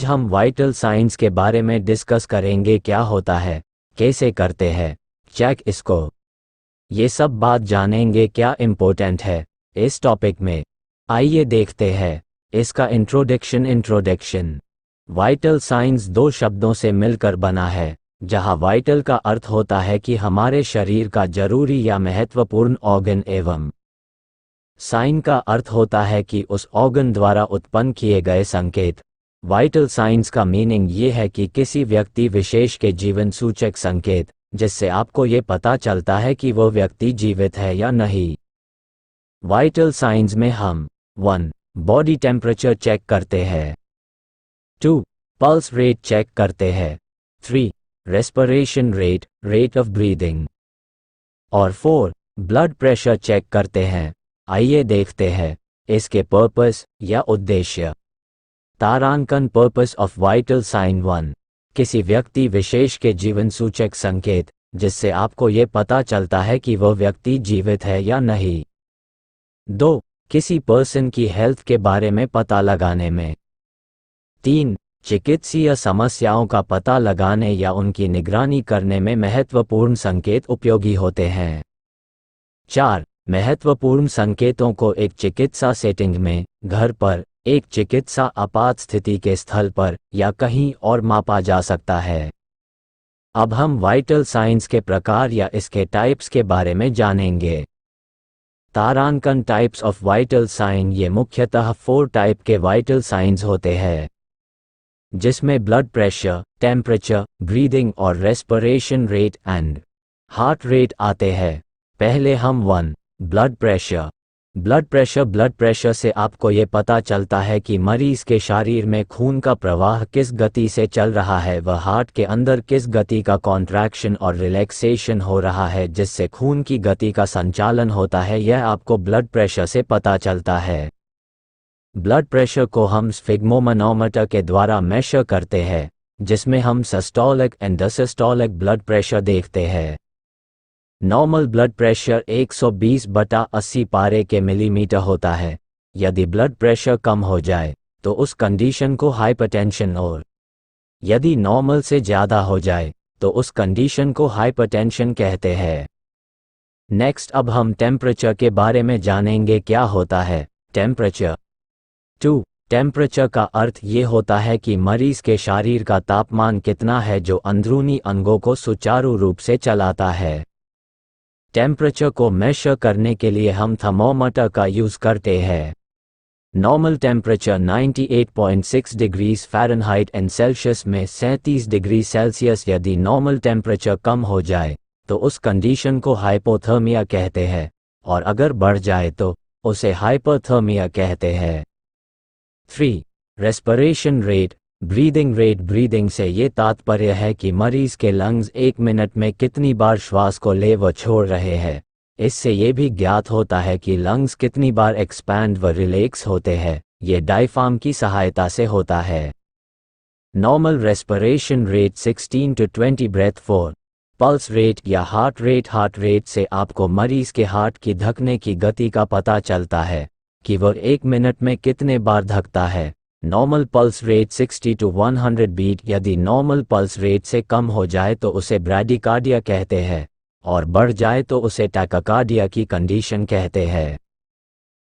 हम vital science के बारे में डिस्कस करेंगे। क्या होता है, कैसे करते हैं, चेक इसको, ये सब बात जानेंगे क्या इम्पोर्टेंट है इस टॉपिक में। आइए देखते हैं इसका इंट्रोडक्शन। वाइटल साइंस दो शब्दों से मिलकर बना है, जहां वाइटल का अर्थ होता है कि हमारे शरीर का जरूरी या महत्वपूर्ण ऑर्गन, एवं साइन का अर्थ होता है कि उस ऑर्गन द्वारा उत्पन्न किए गए संकेत। वाइटल साइंस का मीनिंग ये है कि किसी व्यक्ति विशेष के जीवन सूचक संकेत, जिससे आपको ये पता चलता है कि वो व्यक्ति जीवित है या नहीं। वाइटल साइंस में हम 1. बॉडी टेम्परेचर चेक करते हैं, 2. पल्स रेट चेक करते हैं, 3. रेस्पिरेशन रेट ऑफ ब्रीदिंग, और 4. ब्लड प्रेशर चेक करते हैं। आइए देखते हैं इसके पर्पस या उद्देश्य। तारांकन पर्पस ऑफ वाइटल साइन 1. किसी व्यक्ति विशेष के जीवन सूचक संकेत, जिससे आपको ये पता चलता है कि वह व्यक्ति जीवित है या नहीं। 2. किसी पर्सन की हेल्थ के बारे में पता लगाने में। 3. चिकित्सीय समस्याओं का पता लगाने या उनकी निगरानी करने में महत्वपूर्ण संकेत उपयोगी होते हैं। 4. महत्वपूर्ण संकेतों को एक चिकित्सा सेटिंग में, घर पर, एक चिकित्सा आपात स्थिति के स्थल पर, या कहीं और मापा जा सकता है। अब हम वाइटल साइंस के प्रकार या इसके टाइप्स के बारे में जानेंगे। तारांकन टाइप्स ऑफ वाइटल साइन। ये मुख्यतः 4 टाइप के वाइटल साइंस होते हैं, जिसमें ब्लड प्रेशर, टेम्परेचर, ब्रीदिंग और respiration rate and heart rate आते हैं। पहले हम 1. ब्लड प्रेशर से आपको ये पता चलता है कि मरीज के शरीर में खून का प्रवाह किस गति से चल रहा है, वह हार्ट के अंदर किस गति का कॉन्ट्रैक्शन और रिलैक्सेशन हो रहा है, जिससे खून की गति का संचालन होता है। यह आपको ब्लड प्रेशर से पता चलता है। ब्लड प्रेशर को हम स्फिग्मोमैनोमीटर के द्वारा मेजर करते हैं, जिसमें हम systolic and diastolic blood pressure देखते हैं। नॉर्मल ब्लड प्रेशर 120/80 पारे के मिलीमीटर होता है। यदि ब्लड प्रेशर कम हो जाए तो उस कंडीशन को हाइपरटेंशन, और यदि नॉर्मल से ज़्यादा हो जाए तो उस कंडीशन को हाइपरटेंशन कहते हैं। नेक्स्ट, अब हम टेम्परेचर के बारे में जानेंगे। क्या होता है टेम्परेचर? 2. टेम्परेचर का अर्थ ये होता है कि मरीज के शरीर का तापमान कितना है, जो अंदरूनी अंगों को सुचारू रूप से चलाता है। टेम्परेचर को मेजर करने के लिए हम थर्मोमीटर का यूज करते हैं। Normal temperature 98.6 degrees Fahrenheit and Celsius में 37 डिग्री सेल्सियस। यदि नॉर्मल टेम्परेचर कम हो जाए तो उस कंडीशन को हाइपोथर्मिया कहते हैं, और अगर बढ़ जाए तो उसे हाइपरथर्मिया कहते हैं। 3. Respiration rate, breathing rate. Breathing से ये तात्पर्य है कि मरीज के लंग्स 1 मिनट में कितनी बार श्वास को ले व छोड़ रहे हैं। इससे ये भी ज्ञात होता है कि लंग्स कितनी बार एक्सपैंड व रिलैक्स होते हैं। ये डायफ्राम की सहायता से होता है। Normal respiration rate 16 to 20 breath 4. Pulse rate या हार्ट रेट से आपको मरीज के हार्ट की धड़कने की गति का पता चलता है कि वह 1 मिनट में कितने बार धड़कता है। Normal pulse rate 60 to 100 beat. यदि नॉर्मल पल्स रेट से कम हो जाए तो उसे ब्रैडिकार्डिया कहते हैं, और बढ़ जाए तो उसे टैकाकार्डिया की कंडीशन कहते हैं।